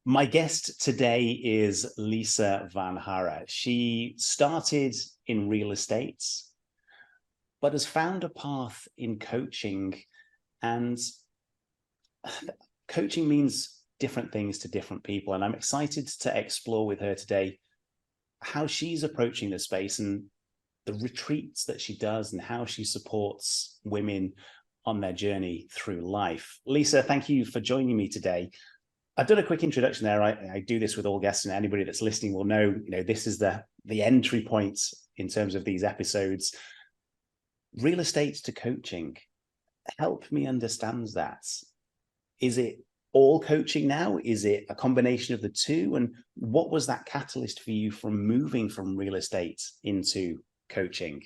My guest today is Lisa Van Hara. She started in real estate, but has found a path in coaching. And coaching means different things to different people. And I'm excited to explore with her today how she's approaching the space and the retreats that she does and how she supports women on their journey through life. Lisa, thank you for joining me today. I've done a quick introduction there. I do this with all guests, and anybody that's listening will know, this is the entry point in terms of these episodes. Real estate to coaching. Help me understand that. Is it all coaching now? Is it a combination of the two? And what was that catalyst for you from moving from real estate into coaching?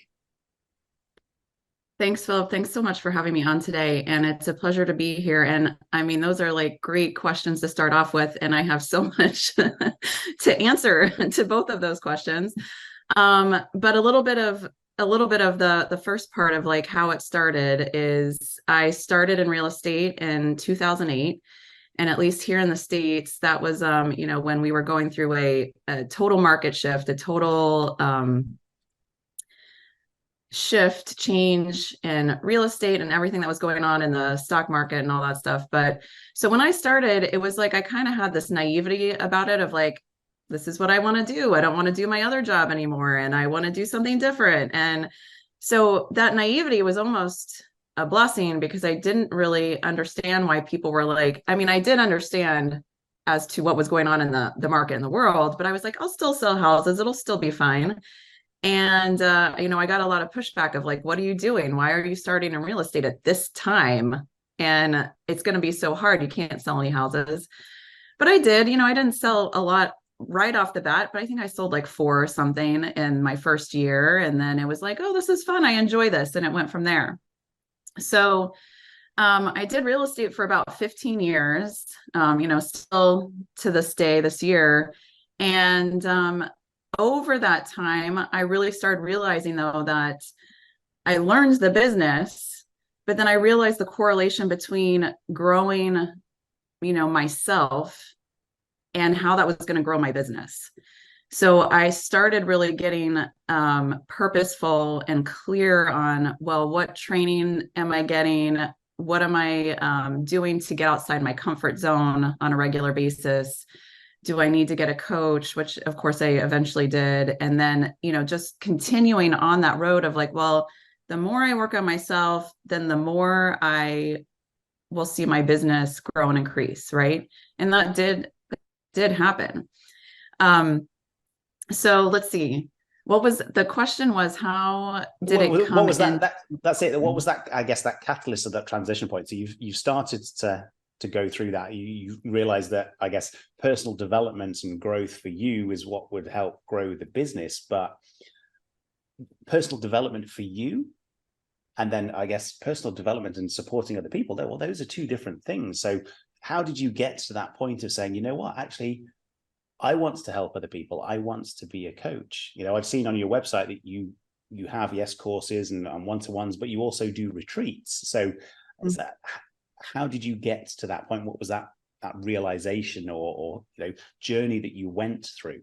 Thanks, Philip. Thanks so much for having me on today. And it's a pleasure to be here. And I mean, those are like great questions to start off with. And I have so much to answer to both of those questions. But a little bit of the first part of like how it started is I started in real estate in 2008. And at least here in the States, that was, when we were going through a total market shift, a total shift change in real estate and everything that was going on in the stock market and all that stuff. But so when I started, it was like I kind of had this naivety about it of like, this is what I want to do. I don't want to do my other job anymore. And I want to do something different. And so that naivety was almost a blessing because I didn't really understand why people were like, I mean, I did understand as to what was going on in the market in the world, but I was like, I'll still sell houses. It'll still be fine. And, I got a lot of pushback of like, what are you doing? Why are you starting in real estate at this time? And it's going to be so hard. You can't sell any houses. But I did, I didn't sell a lot right off the bat, but I think I sold like 4 or something in my first year. And then it was like, oh, this is fun. I enjoy this. And it went from there. So I did real estate for about 15 years, still to this day, this year. And over that time, I really started realizing, though, that I learned the business, but then I realized the correlation between growing, myself and how that was going to grow my business. So I started really getting purposeful and clear on, well, what training am I getting? What am I doing to get outside my comfort zone on a regular basis? Do I need to get a coach? Which of course I eventually did. And then, just continuing on that road of like, well, the more I work on myself, then the more I will see my business grow and increase. Right. And that did happen. So let's see. What was the question was, how did it come? What was that? That's it. What was that? I guess that catalyst of that transition point. So you've started to go through that. You realize that, I guess, personal development and growth for you is what would help grow the business, but personal development for you, and then I guess personal development and supporting other people, well, those are two different things. So how did you get to that point of saying, you know what, actually, I want to help other people. I want to be a coach. I've seen on your website that you have, yes, courses and one-to-ones, but you also do retreats. So is that, how did you get to that point? What was that realization or journey that you went through?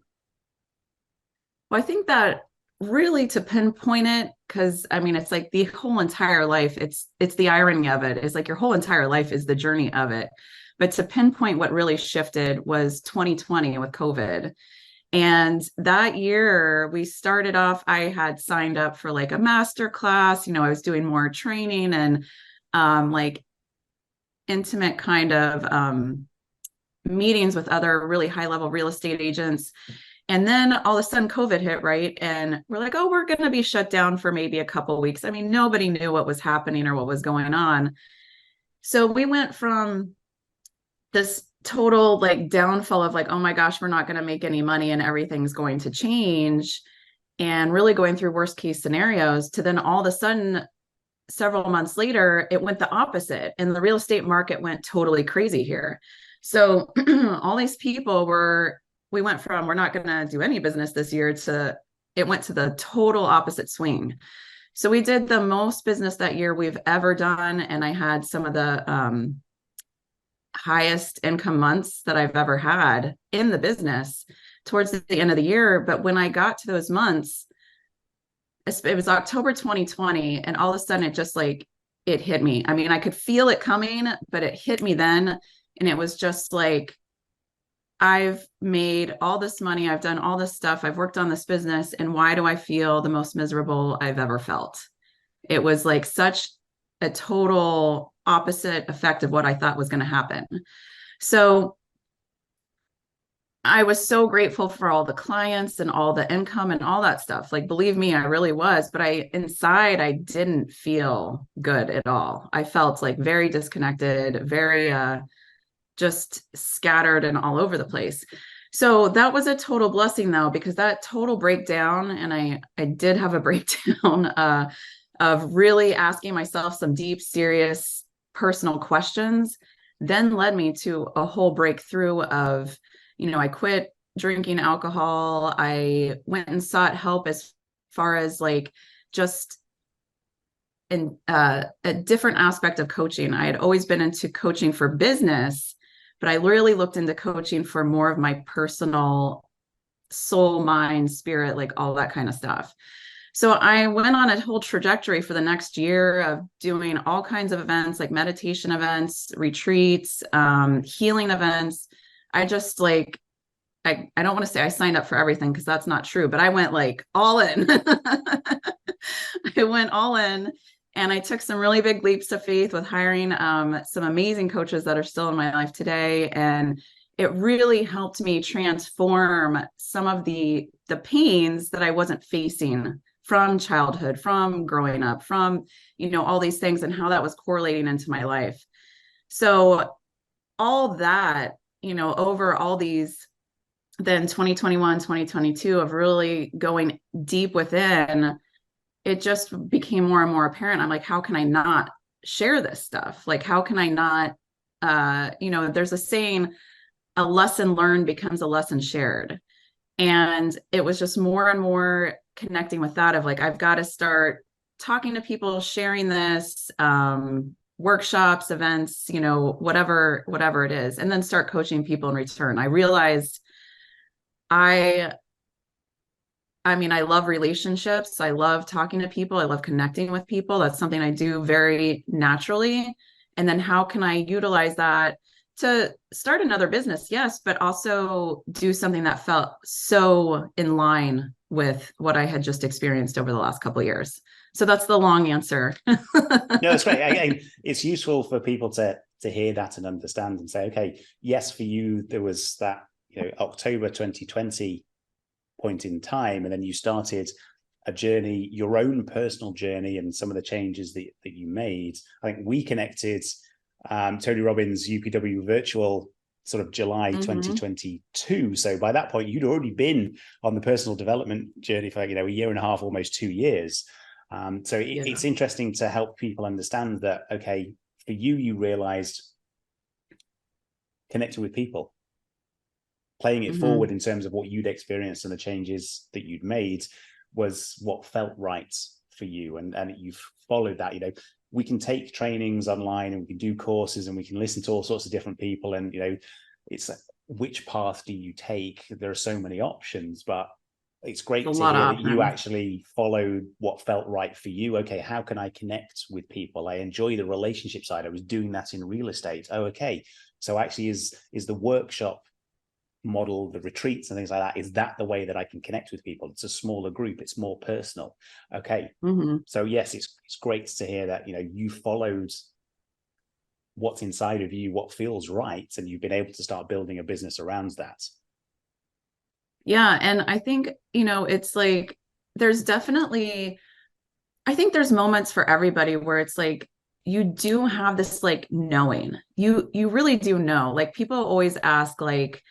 Well, I think that really to pinpoint it, because I mean, it's like the whole entire life, it's the irony of it. It's like your whole entire life is the journey of it. But to pinpoint what really shifted was 2020 with COVID. And that year we started off, I had signed up for like a master class, I was doing more training and like intimate kind of meetings with other really high level real estate agents. And then all of a sudden COVID hit, right? And we're like, oh, we're going to be shut down for maybe a couple of weeks. I mean, nobody knew what was happening or what was going on. So we went from this total like downfall of like, oh my gosh, we're not going to make any money and everything's going to change, and really going through worst case scenarios, to then all of a sudden, several months later, it went the opposite and the real estate market went totally crazy here. So all these people we went from, we're not going to do any business this year, to it went to the total opposite swing. So we did the most business that year we've ever done. And I had some of the highest income months that I've ever had in the business towards the end of the year. But when I got to those months, it was October 2020, and all of a sudden it just like, it hit me. I mean, I could feel it coming, but it hit me then. And it was just like, I've made all this money, I've done all this stuff, I've worked on this business, and why do I feel the most miserable I've ever felt? It was like such a total opposite effect of what I thought was going to happen. So I was so grateful for all the clients and all the income and all that stuff. Like, believe me, I really was, but inside, I didn't feel good at all. I felt like very disconnected, very, just scattered and all over the place. So that was a total blessing though, because that total breakdown, and I did have a breakdown of really asking myself some deep, serious personal questions, then led me to a whole breakthrough of, I quit drinking alcohol. I went and sought help as far as like just in a different aspect of coaching. I had always been into coaching for business, but I really looked into coaching for more of my personal soul, mind, spirit, like all that kind of stuff. So I went on a whole trajectory for the next year of doing all kinds of events, like meditation events, retreats, healing events. I just like, I don't want to say I signed up for everything because that's not true, but I went like all in. I went all in, and I took some really big leaps of faith with hiring some amazing coaches that are still in my life today. And it really helped me transform some of the pains that I wasn't facing from childhood, from growing up, from, all these things, and how that was correlating into my life. So all that, over all these, then 2021, 2022 of really going deep within, it just became more and more apparent. I'm like, how can I not share this stuff? Like, how can I not, there's a saying, a lesson learned becomes a lesson shared. And it was just more and more connecting with that of like, I've got to start talking to people, sharing this, workshops, events, whatever it is, and then start coaching people in return. I realized I love relationships. I love talking to people. I love connecting with people. That's something I do very naturally. And then how can I utilize that to start another business? Yes, but also do something that felt so in line with what I had just experienced over the last couple of years. So that's the long answer. No, that's great. Again, it's useful for people to hear that and understand and say, okay, yes, for you, there was that, October 2020 point in time, and then you started a journey, your own personal journey, and some of the changes that you made. I think we connected Tony Robbins UPW virtual sort of July 2022. So by that point, you'd already been on the personal development journey for, a year and a half, almost 2 years. It's interesting to help people understand that, okay, for you realized connecting with people, playing it forward in terms of what you'd experienced and the changes that you'd made was what felt right for you. And you've followed that. We can take trainings online and we can do courses and we can listen to all sorts of different people. And, it's which path do you take? There are so many options, but it's great to hear that you actually followed what felt right for you. Okay, how can I connect with people? I enjoy the relationship side. I was doing that in real estate. Oh, okay. So actually is the workshop model, the retreats and things like that, is that the way that I can connect with people? It's a smaller group, it's more personal. Okay. So yes, it's great to hear that you followed what's inside of you, what feels right, and you've been able to start building a business around that. Yeah. And I think it's like there's definitely, I think there's moments for everybody where it's like you do have this like knowing, you really do know. Like, people always ask like,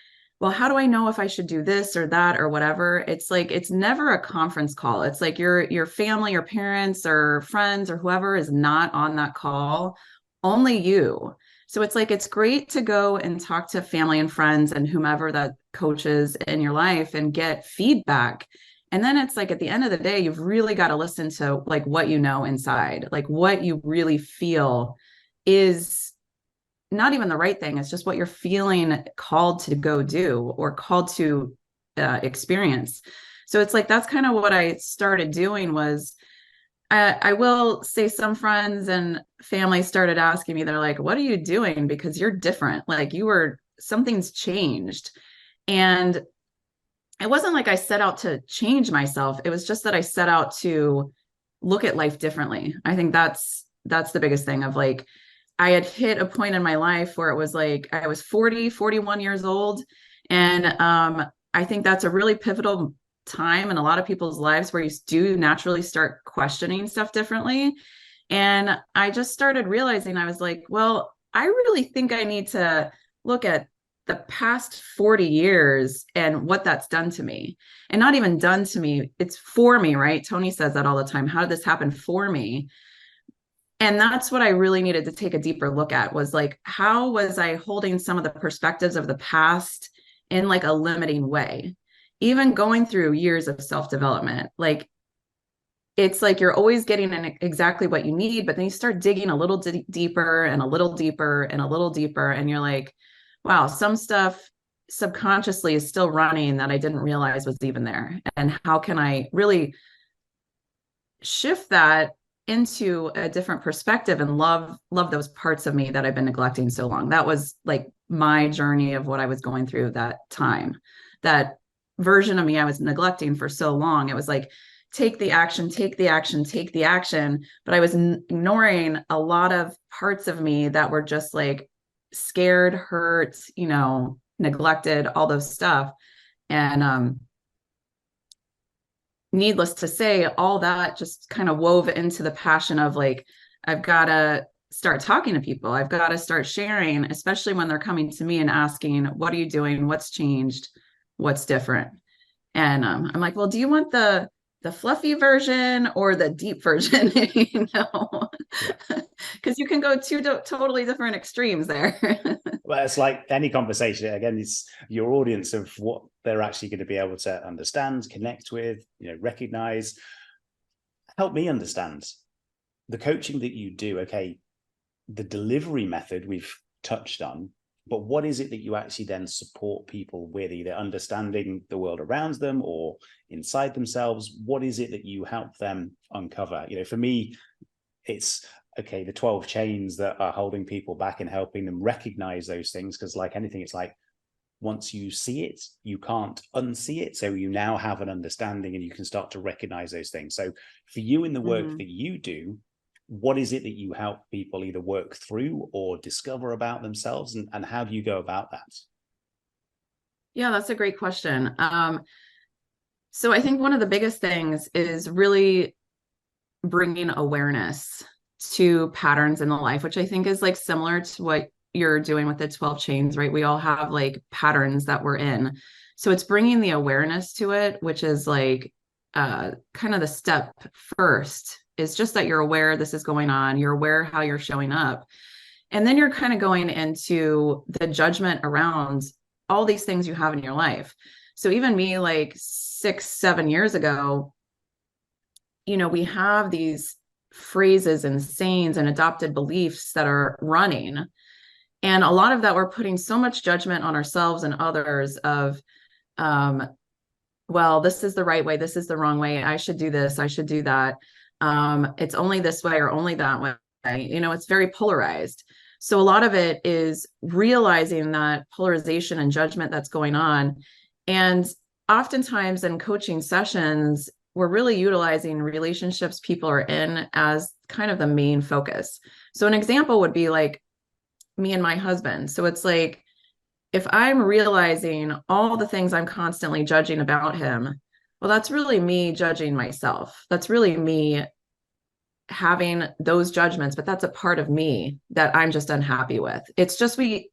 well, how do I know if I should do this or that or whatever? It's like, it's never a conference call. It's like your family, your parents or friends or whoever is not on that call, only you. So it's like, it's great to go and talk to family and friends and whomever that coaches in your life and get feedback. And then it's like, at the end of the day, you've really got to listen to like what you know inside, like what you really feel is not even the right thing. It's just what you're feeling called to go do or called to experience. So it's like, that's kind of what I started doing was, I will say some friends and family started asking me, they're like, what are you doing? Because you're different. Like something's changed. And it wasn't like I set out to change myself. It was just that I set out to look at life differently. I think that's the biggest thing of like, I had hit a point in my life where it was like, I was 41 years old. And I think that's a really pivotal time in a lot of people's lives where you do naturally start questioning stuff differently. And I just started realizing, I was like, well, I really think I need to look at the past 40 years and what that's done to me. And not even done to me, it's for me, right? Tony says that all the time. How did this happen for me? And that's what I really needed to take a deeper look at, was like, how was I holding some of the perspectives of the past in like a limiting way? Even going through years of self-development, like it's like you're always getting exactly what you need, but then you start digging a little deeper and a little deeper and a little deeper. And you're like, wow, some stuff subconsciously is still running that I didn't realize was even there. And how can I really shift that into a different perspective and love those parts of me that I've been neglecting so long? That was like my journey of what I was going through that time. That version of me I was neglecting for so long. It was like, take the action, take the action, take the action. But I was ignoring a lot of parts of me that were just like scared, hurt, neglected, all those stuff. And needless to say, all that just kind of wove into the passion of like, I've got to start talking to people. I've got to start sharing, especially when they're coming to me and asking, what are you doing? What's changed? What's different? And I'm like, well, do you want the fluffy version or the deep version? Because you can go two totally different extremes there. Well, it's like any conversation. Again, it's your audience of what they're actually going to be able to understand, connect with, recognize. Help me understand the coaching that you do. Okay, the delivery method we've touched on, but what is it that you actually then support people with, either understanding the world around them or inside themselves? What is it that you help them uncover? For me, it's okay, the 12 chains that are holding people back and helping them recognize those things. Because like anything, it's like, once you see it, you can't unsee it. So you now have an understanding and you can start to recognize those things. So for you in the work that you do, what is it that you help people either work through or discover about themselves? And how do you go about that? Yeah, that's a great question. So I think one of the biggest things is really bringing awareness to patterns in the life, which I think is like similar to what you're doing with the 12 chains, right? We all have like patterns that we're in. So it's bringing the awareness to it, which is like kind of the step first, is just that you're aware this is going on. You're aware how you're showing up. And then you're kind of going into the judgment around all these things you have in your life. So even me, like 6-7 years ago, we have these phrases and sayings and adopted beliefs that are running. And a lot of that, we're putting so much judgment on ourselves and others of, well, this is the right way. This is the wrong way. I should do this. I should do that. It's only this way or only that way. It's very polarized. So a lot of it is realizing that polarization and judgment that's going on. And oftentimes in coaching sessions, we're really utilizing relationships people are in as kind of the main focus. So an example would be like me and my husband. So it's like, if I'm realizing all the things I'm constantly judging about him, well, that's really me judging myself. That's really me having those judgments, but that's a part of me that I'm just unhappy with. It's just, we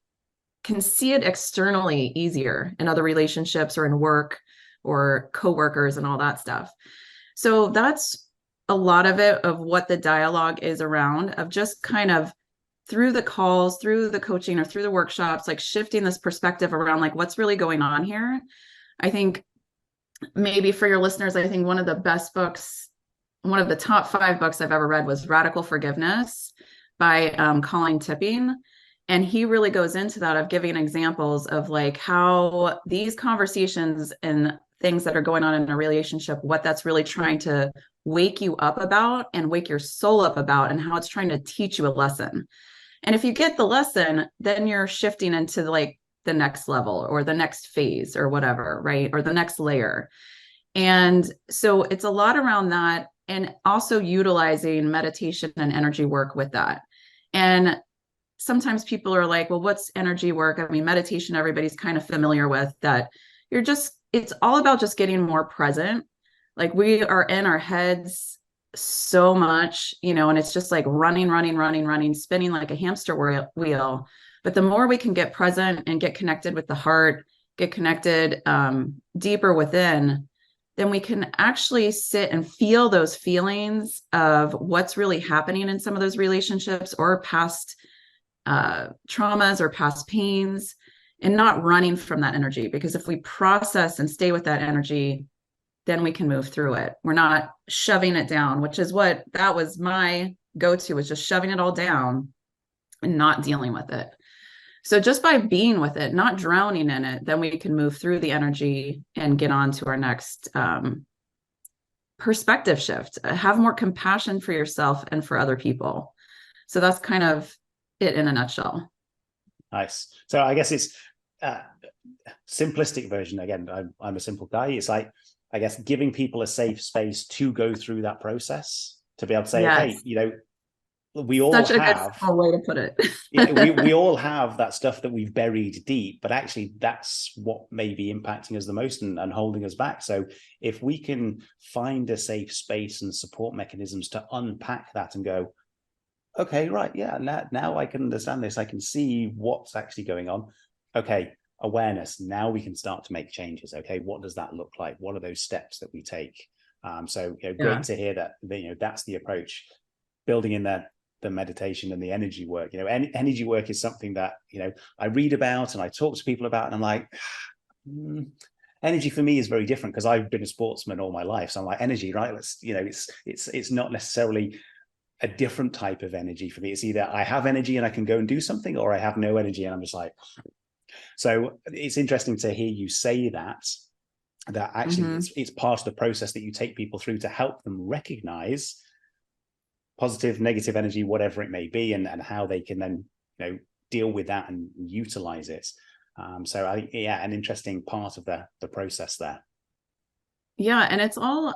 can see it externally easier in other relationships or in work or coworkers and all that stuff. So that's a lot of it, of what the dialogue is around, of just kind of through the calls, through the coaching or through the workshops, like shifting this perspective around like what's really going on here. I think maybe for your listeners, I think one of the best books, one of the top 5 books I've ever read was Radical Forgiveness by Colleen Tipping. And he really goes into that of giving examples of like how these conversations and things that are going on in a relationship, what that's really trying to wake you up about and wake your soul up about, and how it's trying to teach you a lesson. And if you get the lesson, then you're shifting into like the next level or the next phase or whatever, right? Or the next layer. And so it's a lot around that, and also utilizing meditation and energy work with that. And sometimes people are like, well, what's energy work? I mean, meditation, everybody's kind of familiar with that. It's all about just getting more present. Like we are in our heads so much, and it's just like running, spinning like a hamster wheel. But the more we can get present and get connected with the heart, get connected deeper within, then we can actually sit and feel those feelings of what's really happening in some of those relationships or past traumas or past pains, and not running from that energy. Because if we process and stay with that energy, then we can move through it. We're not shoving it down, which is what that was my go-to, was just shoving it all down and not dealing with it. So just by being with it, not drowning in it, then we can move through the energy and get on to our next perspective shift. Have more compassion for yourself and for other people. So that's kind of it in a nutshell. Nice. So I guess it's simplistic version. Again, I'm a simple guy. It's like, I guess, giving people a safe space to go through that process, to be able to say, Yes. hey, we all Such a have good way to put it. we all have that stuff that we've buried deep, but actually that's what may be impacting us the most and holding us back. So if we can find a safe space and support mechanisms to unpack that and go, okay, right, yeah, now I can understand this. I can see what's actually going on. Okay, awareness. Now we can start to make changes. Okay, what does that look like? What are those steps that we take? So great to hear that. That's the approach. Building in the meditation and the energy work. Energy work is something that I read about and I talk to people about, and I'm like, energy for me is very different because I've been a sportsman all my life. So I'm like, energy, right? It's not necessarily a different type of energy for me. It's either I have energy and I can go and do something, or I have no energy and I'm just like. So it's interesting to hear you say that actually it's part of the process that you take people through to help them recognize positive, negative energy, whatever it may be, and how they can then deal with that and utilize it. So I think, yeah, an interesting part of the process there. Yeah, and it's all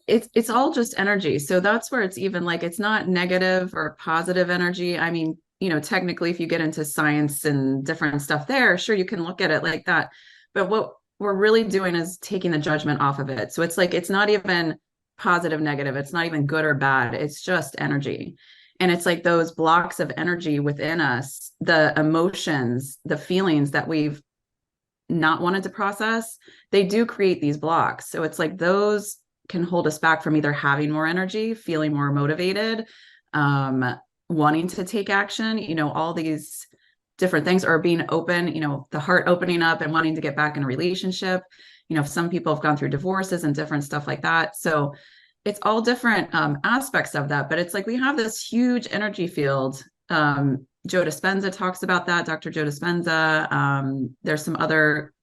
it's all just energy. So that's where it's even like, it's not negative or positive energy. I mean, technically, if you get into science and different stuff there, sure, you can look at it like that. But what we're really doing is taking the judgment off of it. So it's like, it's not even positive, negative. It's not even good or bad. It's just energy. And it's like those blocks of energy within us, the emotions, the feelings that we've not wanted to process, they do create these blocks. So it's like those can hold us back from either having more energy, feeling more motivated, wanting to take action, all these different things, or being open, the heart opening up and wanting to get back in a relationship. Some people have gone through divorces and different stuff like that. So it's all different aspects of that. But it's like we have this huge energy field. Joe Dispenza talks about that, Dr. Joe Dispenza. There's some other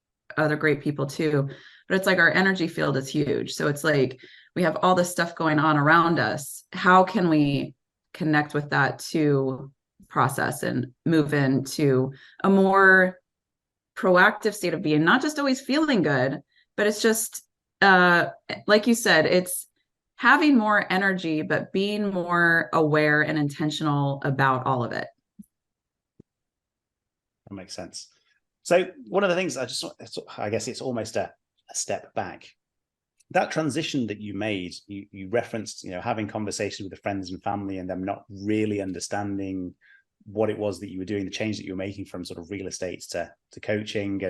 great people too. But it's like our energy field is huge. So it's like we have all this stuff going on around us. How can we connect with that to process and move into a more proactive state of being, not just always feeling good, but it's just like you said, it's having more energy, but being more aware and intentional about all of it. That makes sense. So one of the things I guess it's almost a step back. That transition that you made, you referenced, having conversations with the friends and family and them not really understanding what it was that you were doing, the change that you were making from sort of real estate to coaching,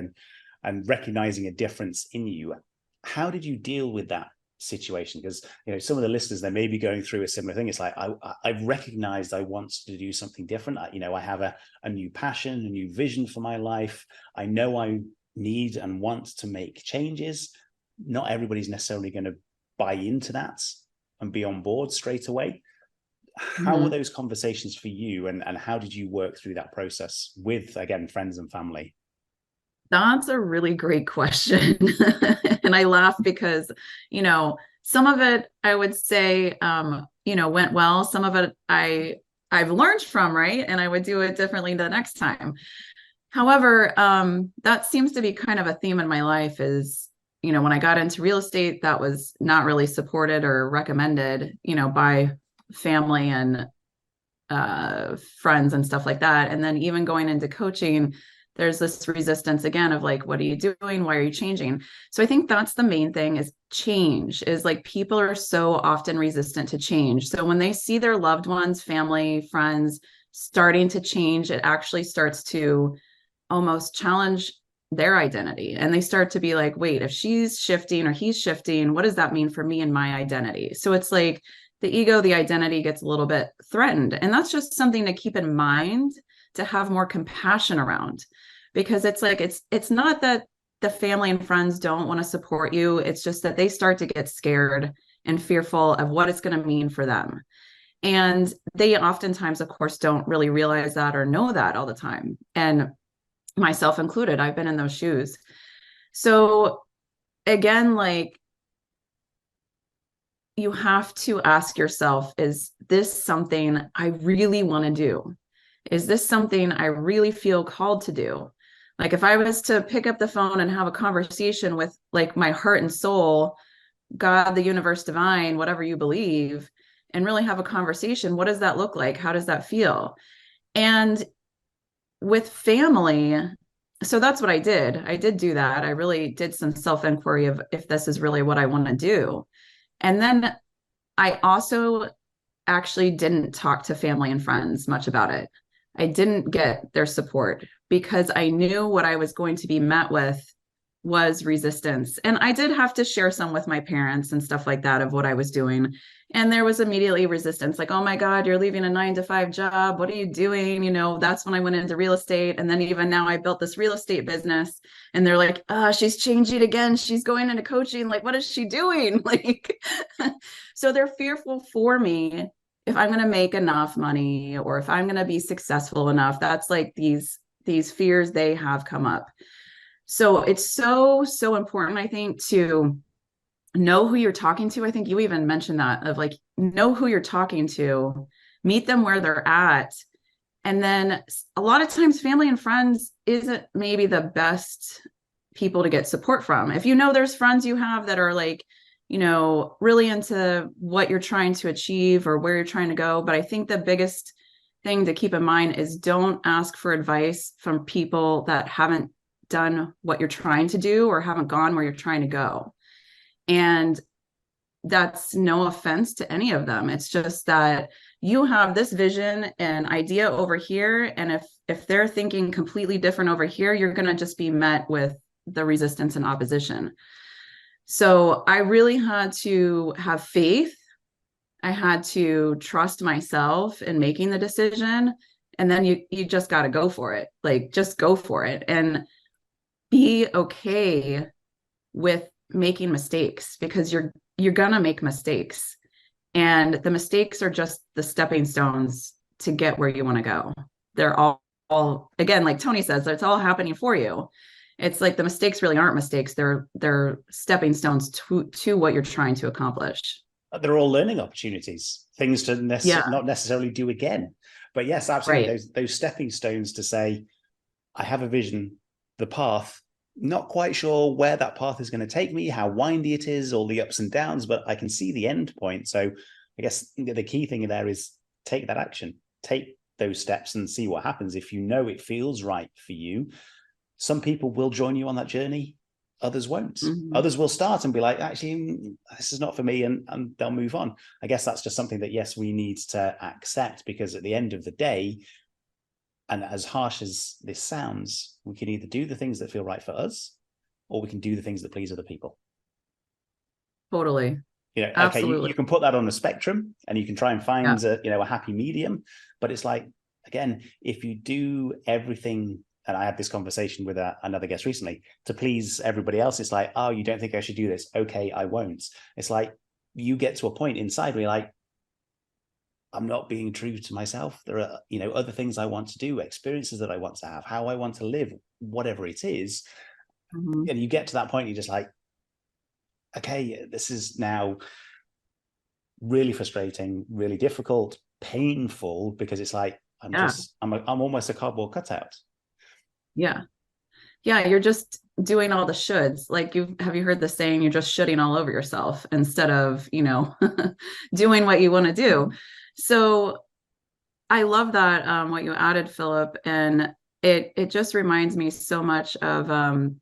and recognizing a difference in you. How did you deal with that situation? Because some of the listeners, they may be going through a similar thing. It's like I've recognized I want to do something different. I have a new passion, a new vision for my life. I know I need and want to make changes. Not everybody's necessarily going to buy into that and be on board straight away. how were those conversations for you, and how did you work through that process with, again, friends and family? That's a really great question. And I laugh because, some of it I would say, went well. Some of it I've learned from, right? And I would do it differently the next time. However, that seems to be kind of a theme in my life is, when I got into real estate, that was not really supported or recommended, by family and friends and stuff like that. And then even going into coaching, there's this resistance again of like, what are you doing? Why are you changing? So I think that's the main thing is change, is like people are so often resistant to change. So when they see their loved ones, family, friends starting to change, it actually starts to almost challenge their identity. And they start to be like, wait, if she's shifting or he's shifting, what does that mean for me and my identity? So it's like the ego, the identity gets a little bit threatened. And that's just something to keep in mind, to have more compassion around, because it's like, it's not that the family and friends don't want to support you. It's just that they start to get scared and fearful of what it's going to mean for them. And they oftentimes, of course, don't really realize that or know that all the time. And myself included, I've been in those shoes. So again, like, you have to ask yourself, is this something I really want to do? Is this something I really feel called to do? Like if I was to pick up the phone and have a conversation with like my heart and soul, God, the universe, divine, whatever you believe, and really have a conversation, what does that look like? How does that feel? And with family, so that's what I did. I did do that. I really did some self-inquiry of if this is really what I want to do. And then I also actually didn't talk to family and friends much about it. I didn't get their support because I knew what I was going to be met with was resistance. And I did have to share some with my parents and stuff like that of what I was doing. And there was immediately resistance, like, oh my God, you're leaving a 9-to-5 job. What are you doing? That's when I went into real estate. And then even now I built this real estate business and they're like, she's changing again. She's going into coaching. Like, what is she doing? Like, so they're fearful for me if I'm going to make enough money or if I'm going to be successful enough. That's like these fears they have come up. So it's so, so important, I think, to know who you're talking to. I think you even mentioned that, of like, know who you're talking to, meet them where they're at. And then a lot of times family and friends isn't maybe the best people to get support from. If there's friends you have that are like, really into what you're trying to achieve or where you're trying to go. But I think the biggest thing to keep in mind is don't ask for advice from people that haven't done what you're trying to do or haven't gone where you're trying to go. And that's no offense to any of them. It's just that you have this vision and idea over here. And if they're thinking completely different over here, you're going to just be met with the resistance and opposition. So I really had to have faith. I had to trust myself in making the decision. And then you just got to go for it. Like, just go for it and be okay with making mistakes, because you're going to make mistakes. And the mistakes are just the stepping stones to get where you want to go. They're all, again, like Tony says, it's all happening for you. It's like the mistakes really aren't mistakes. They're stepping stones to what you're trying to accomplish. They're all learning opportunities, things to not necessarily do again. But yes, absolutely. Right. Those stepping stones to say, I have a vision, the path, not quite sure where that path is going to take me, how windy it is, all the ups and downs, but I can see the end point. So I guess the key thing there is take that action, take those steps and see what happens. If it feels right for you, some people will join you on that journey, others won't. Mm-hmm. Others will start and be like, actually, this is not for me, and they'll move on. I guess that's just something that, yes, we need to accept, because at the end of the day, and as harsh as this sounds, we can either do the things that feel right for us, or we can do the things that please other people. Totally. Okay, you can put that on a spectrum and you can try and find a happy medium. But it's like, again, if you do everything, and I had this conversation with another guest recently, to please everybody else, it's like, oh, you don't think I should do this? Okay, I won't. It's like, you get to a point inside where you're like, I'm not being true to myself. There are, other things I want to do, experiences that I want to have, how I want to live, whatever it is. Mhm. And you get to that point, you're just like, okay, this is now really frustrating, really difficult, painful, because it's like, Yeah. I'm almost a cardboard cutout. Yeah. Yeah. You're just doing all the shoulds. Like have you heard the saying, you're just shoulding all over yourself instead of, doing what you want to do. So I love that what you added, Philip, and it just reminds me so much of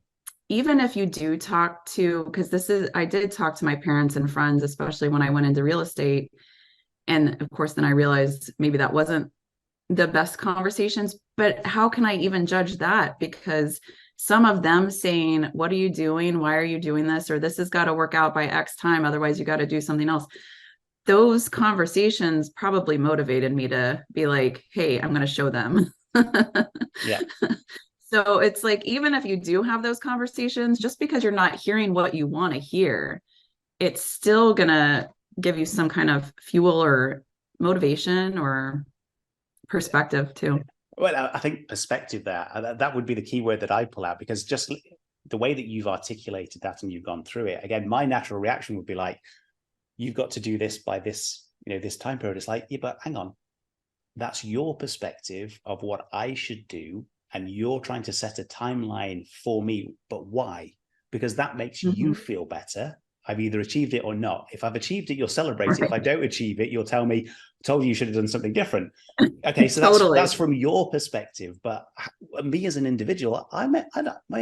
even if you do talk to, because I did talk to my parents and friends, especially when I went into real estate, and of course then I realized maybe that wasn't the best conversations, but how can I even judge that? Because some of them saying, what are you doing? Why are you doing this? Or this has got to work out by X time, otherwise you got to do something else. Those conversations probably motivated me to be like, hey, I'm going to show them. Yeah. So it's like, even if you do have those conversations, just because you're not hearing what you want to hear, it's still going to give you some kind of fuel or motivation or perspective too. Well, I think perspective there, that would be the key word that I pull out, because just the way that you've articulated that and you've gone through it, again, my natural reaction would be like, you've got to do this by this, this time period. It's like, yeah, but hang on, that's your perspective of what I should do. And you're trying to set a timeline for me, but why? Because that makes you Mhm. feel better. I've either achieved it or not. If I've achieved it, you'll celebrate it. If I Right. don't achieve it, you'll tell me, told you should have done something different. Okay, so that's Totally. from your perspective, but me as an individual, I may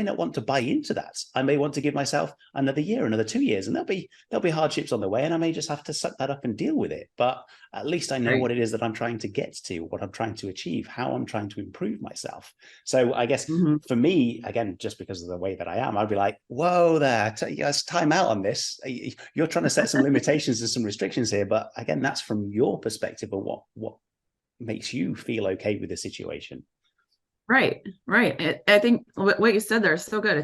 not want to buy into that. I may want to give myself another year, another 2 years, and there'll be hardships on the way, and I may just have to suck that up and deal with it. But at least I know Right. what it is that I'm trying to get to, what I'm trying to achieve, how I'm trying to improve myself. So I guess Mhm. for me, again, just because of the way that I am, I'd be like, whoa there, yes, time out on this. You're trying to set some limitations and some restrictions here, but again, that's from your perspective of what makes you feel okay with the situation. Right. Right. I think what you said there is so good.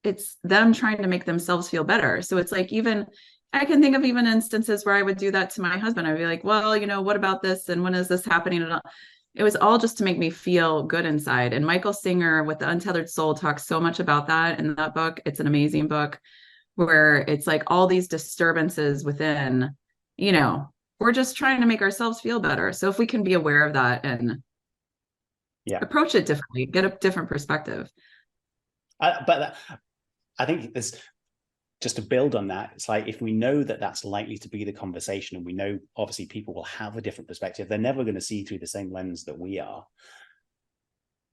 It's them trying to make themselves feel better. So it's like, even I can think of even instances where I would do that to my husband. I'd be like, well, what about this? And when is this happening? And it was all just to make me feel good inside. And Michael Singer with The Untethered Soul talks so much about that in that book. It's an amazing book where it's like all these disturbances within, you know, we're just trying to make ourselves feel better. So if we can be aware of that and Yeah. approach it differently, get a different perspective. But I think there's, just to build on that, it's like, if we know that that's likely to be the conversation, and we know obviously people will have a different perspective, they're never going to see through the same lens that we are.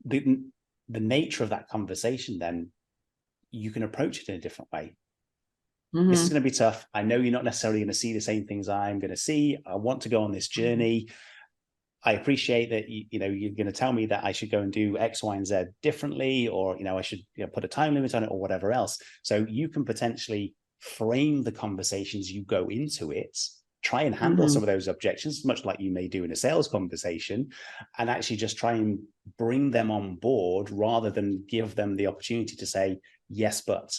The nature of that conversation, then you can approach it in a different way. This is Mm-hmm. going to be tough. I know you're not necessarily going to see the same things I'm going to see. I want to go on this journey. I appreciate that you're going to tell me that I should go and do X, Y, and Z differently, or I should put a time limit on it, or whatever else. So you can potentially frame the conversations you go into it, try and handle Mm-hmm. some of those objections, much like you may do in a sales conversation, and actually just try and bring them on board rather than give them the opportunity to say yes, but.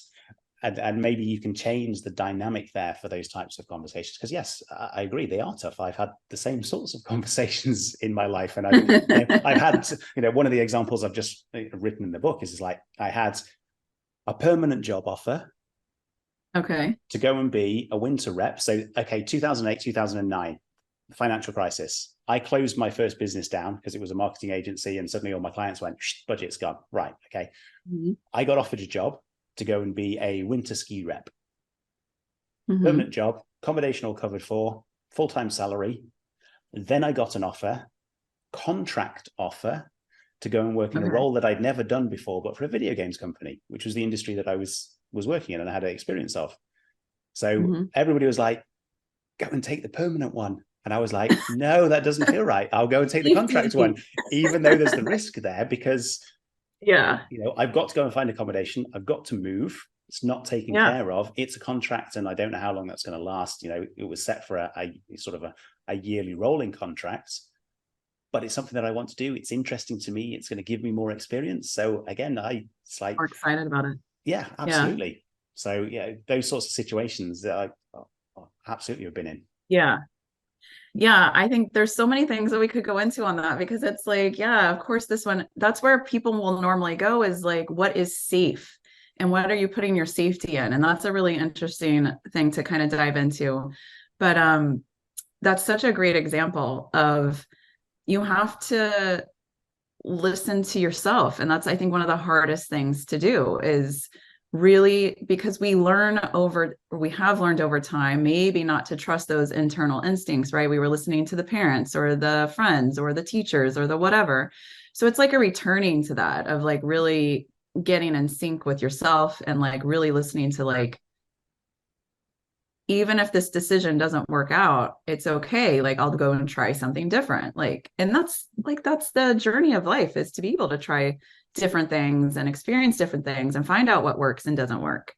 And maybe you can change the dynamic there for those types of conversations. Because yes, I agree, they are tough. I've had the same sorts of conversations in my life, and I've had one of the examples I've just written in the book is like, I had a permanent job offer Okay. to go and be a winter rep. So 2008, 2009, financial crisis. I closed my first business down because it was a marketing agency, and suddenly all my clients went, budget's gone. Right, okay. Mm-hmm. I got offered a job to go and be a winter ski rep. Mm-hmm. Permanent job, accommodation all covered for, full-time salary. Then I got an offer, contract offer, to go and work in a Okay. role that I'd never done before, but for a video games company, which was the industry that I was working in and I had an experience of. So Mm-hmm. everybody was like, go and take the permanent one. And I was like, no, that doesn't feel right. I'll go and take the contract one, Safety. even though there's the risk there, because Yeah. I've got to go and find accommodation. I've got to move. It's not taken Yeah. care of. It's a contract, and I don't know how long that's going to last. It was set for a sort of a yearly rolling contract, but it's something that I want to do. It's interesting to me. It's going to give me more experience. So again, it's like, We're excited about it. yeah, Yeah. absolutely. So yeah, those sorts of situations that I absolutely have been in. Yeah. Yeah, I think there's so many things that we could go into on that, because it's like, yeah, of course, this one, that's where people will normally go, is like, what is safe and what are you putting your safety in? And that's a really interesting thing to kind of dive into. But that's such a great example of, you have to listen to yourself. And that's, I think, one of the hardest things to do, is really, because we have learned over time, maybe not to trust those internal instincts, right? We were listening to the parents or the friends or the teachers or the whatever. So it's like a returning to that, of like really getting in sync with yourself, and like really listening to like, even if this decision doesn't work out, it's okay. Like, I'll go and try something different. Like, and that's the journey of life, is to be able to try different things and experience different things and find out what works and doesn't work.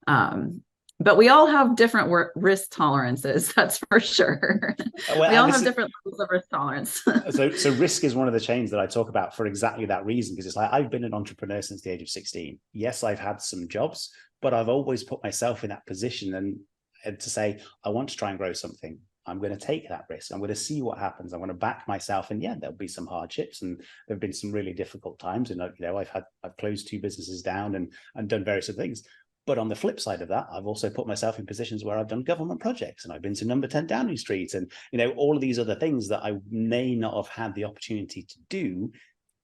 But we all have different risk tolerances. That's for sure. Well, We all have different levels of risk tolerance. so risk is one of the chains that I talk about for exactly that reason, because it's like, I've been an entrepreneur since the age of 16. Yes, I've had some jobs, but I've always put myself in that position, and to say, I want to try and grow something. I'm going to take that risk. I'm going to see what happens. I'm going to back myself. And yeah, there'll be some hardships, and there've been some really difficult times. And I've closed 2 businesses down and done various other things. But on the flip side of that, I've also put myself in positions where I've done government projects, and I've been to number 10 Downing Street, and all of these other things that I may not have had the opportunity to do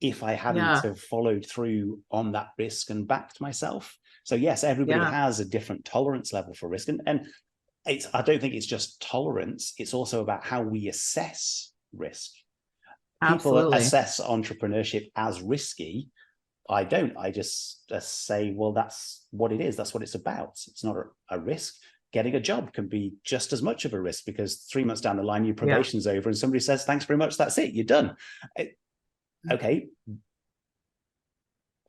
if I hadn't have followed through on that risk and backed myself. So yes, everybody has a different tolerance level for risk, and I don't think it's just tolerance. It's also about how we assess risk. Absolutely. People assess entrepreneurship as risky. I don't. I just say, well, that's what it is. That's what it's about. It's not a risk. Getting a job can be just as much of a risk, because 3 months down the line, your probation's over and somebody says, thanks very much, that's it, you're done. Okay,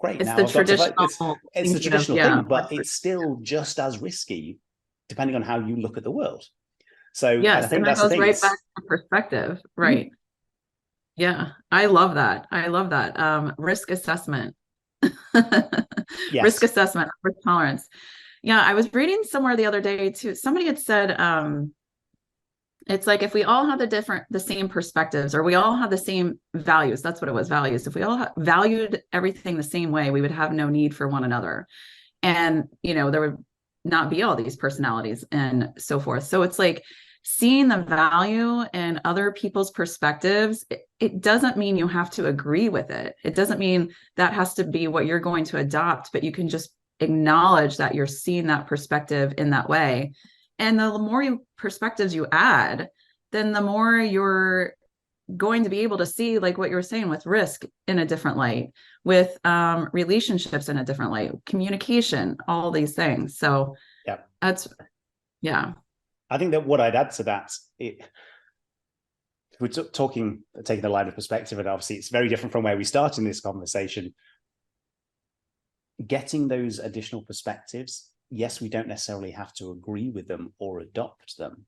great. It's now the I've got traditional, it's the traditional thing, but it's still just as risky, depending on how you look at the world. So yes, I think and that that's the goes thing. right back to perspective, right? Yeah, I love that. Risk assessment. Yes. Risk assessment, risk tolerance. Yeah, I was reading somewhere the other day too. Somebody had said, it's like, if we all had the same perspectives, or we all had the same values, that's what it was, values. If we all valued everything the same way, we would have no need for one another. And, there would not be all these personalities and so forth. So it's like, seeing the value in other people's perspectives, it doesn't mean you have to agree with it. It doesn't mean that has to be what you're going to adopt, but you can just acknowledge that you're seeing that perspective in that way. And the more perspectives you add, then the more you're going to be able to see, like what you were saying, with risk in a different light, with relationships in a different light, communication, all these things. So that's, I think that what I'd add to that, we're taking the line of perspective, and obviously it's very different from where we started in this conversation. Getting those additional perspectives, yes, we don't necessarily have to agree with them or adopt them.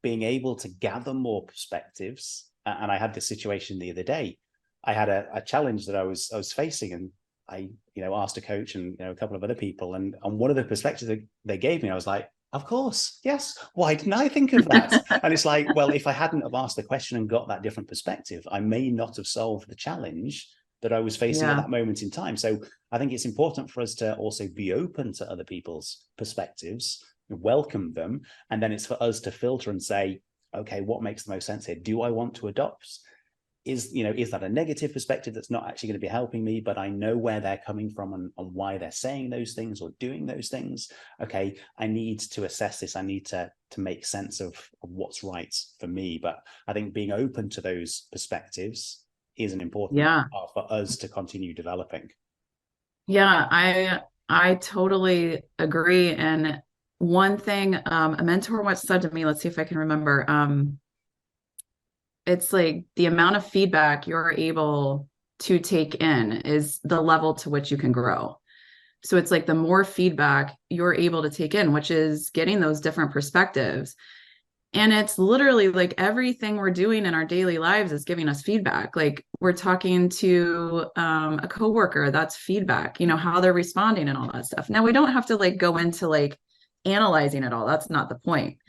Being able to gather more perspectives, and I had this situation the other day. I had a challenge that I was facing, and I asked a coach and a couple of other people, and on one of the perspectives that they gave me, I was like, of course, yes. Why didn't I think of that? And it's like, well, if I hadn't have asked the question and got that different perspective, I may not have solved the challenge that I was facing at that moment in time. So I think it's important for us to also be open to other people's perspectives, welcome them, and then it's for us to filter and say, okay, what makes the most sense here? Do I want to adopt? Is that a negative perspective that's not actually going to be helping me, but I know where they're coming from and why they're saying those things or doing those things? Okay, I need to assess this. I need to make sense of what's right for me. But I think being open to those perspectives is an important part for us to continue developing. Yeah, I totally agree. And one thing a mentor once said to me, let's see if I can remember, it's like the amount of feedback you're able to take in is the level to which you can grow. So it's like the more feedback you're able to take in, which is getting those different perspectives. And it's literally like everything we're doing in our daily lives is giving us feedback. Like we're talking to a coworker, that's feedback, how they're responding and all that stuff. Now we don't have to like go into like analyzing it all. That's not the point.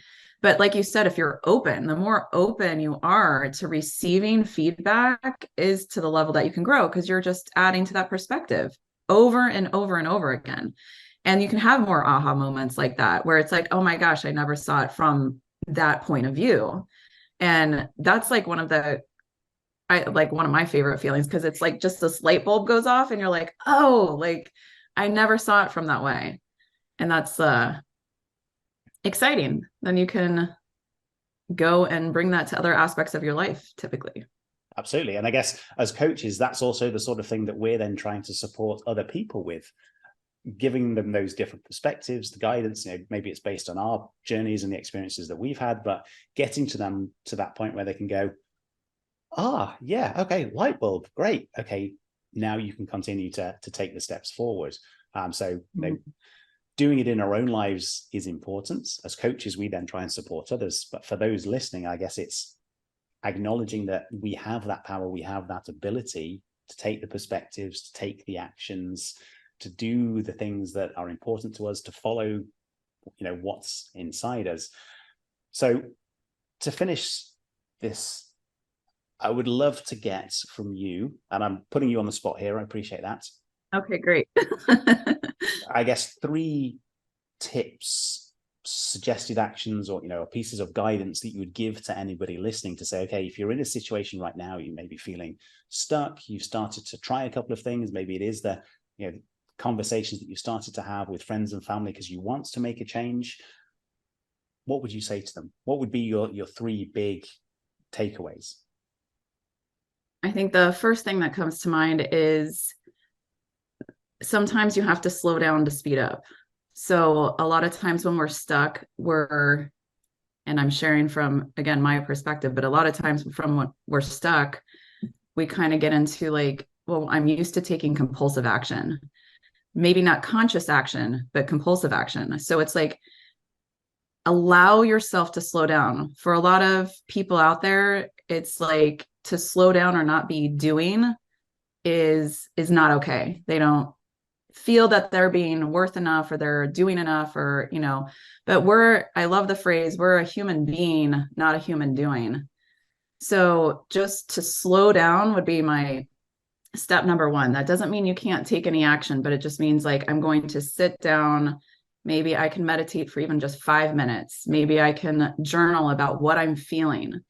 But like you said, if you're open, the more open you are to receiving feedback is to the level that you can grow, because you're just adding to that perspective over and over and over again. And you can have more aha moments like that, where it's like, oh my gosh, I never saw it from that point of view. And that's like one of my favorite feelings, because it's like just this light bulb goes off and you're like, oh, like I never saw it from that way. And that's exciting. Then you can go and bring that to other aspects of your life typically. Absolutely. And I guess as coaches, that's also the sort of thing that we're then trying to support other people with, giving them those different perspectives, the guidance. Maybe it's based on our journeys and the experiences that we've had, but getting to them to that point where they can go, yeah, okay, light bulb, great. Okay, now you can continue to take the steps forward. So doing it in our own lives is important. As coaches, we then try and support others. But for those listening, I guess it's acknowledging that we have that power, we have that ability to take the perspectives, to take the actions, to do the things that are important to us, to follow, what's inside us. So to finish this, I would love to get from you, and I'm putting you on the spot here, I appreciate that. Okay, great. I guess 3 tips, suggested actions, or pieces of guidance that you would give to anybody listening to say, okay, if you're in a situation right now, you may be feeling stuck, you've started to try a couple of things, maybe it is the conversations that you started to have with friends and family because you want to make a change. What would you say to them? What would be your 3 big takeaways? I think the first thing that comes to mind is sometimes you have to slow down to speed up. So a lot of times when we're stuck, and I'm sharing from, again, my perspective, but a lot of times from when we're stuck, we kind of get into like, well, I'm used to taking compulsive action, maybe not conscious action, but compulsive action. So it's like, allow yourself to slow down. For a lot of people out there, it's like to slow down or not be doing is not okay. They don't feel that they're being worth enough or they're doing enough, or but I love the phrase, we're a human being, not a human doing. So just to slow down would be my step number 1. That doesn't mean you can't take any action, but it just means like, I'm going to sit down. Maybe I can meditate for even just 5 minutes. Maybe I can journal about what I'm feeling.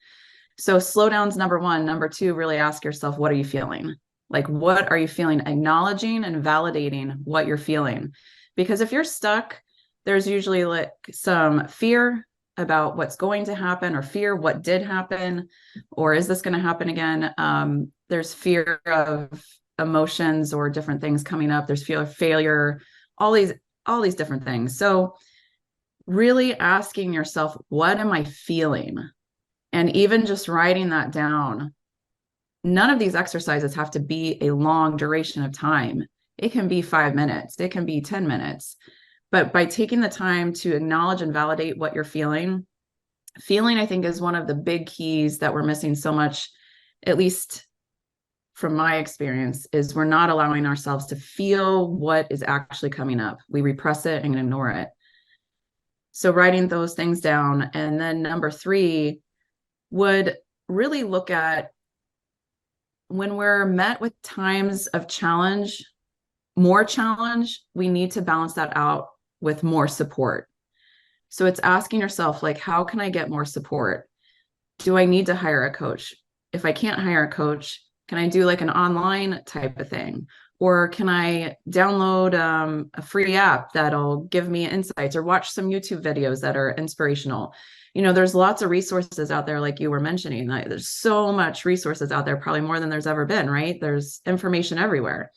So slow down's number 1. Number 2, really ask yourself, what are you feeling? Like, what are you feeling? Acknowledging and validating what you're feeling. Because if you're stuck, there's usually like some fear about what's going to happen, or fear what did happen, or is this going to happen again? There's fear of emotions or different things coming up. There's fear of failure, all these different things. So really asking yourself, what am I feeling? And even just writing that down. None of these exercises have to be a long duration of time. It can be 5 minutes. It can be 10 minutes. But by taking the time to acknowledge and validate what you're feeling, I think is one of the big keys that we're missing so much, at least from my experience, is we're not allowing ourselves to feel what is actually coming up. We repress it and ignore it. So writing those things down. And then number 3 would really look at, when we're met with times of challenge, more challenge, we need to balance that out with more support. So it's asking yourself, like, how can I get more support? Do I need to hire a coach? If I can't hire a coach, can I do like an online type of thing? Or can I download a free app that'll give me insights, or watch some YouTube videos that are inspirational? There's lots of resources out there, like you were mentioning. Like, there's so much resources out there, probably more than there's ever been, right? There's information everywhere.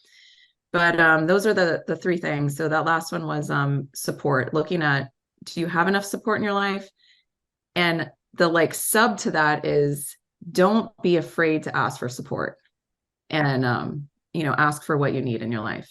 But those are the 3 things. So that last one was support, looking at, do you have enough support in your life? And the like sub to that is, don't be afraid to ask for support, and ask for what you need in your life.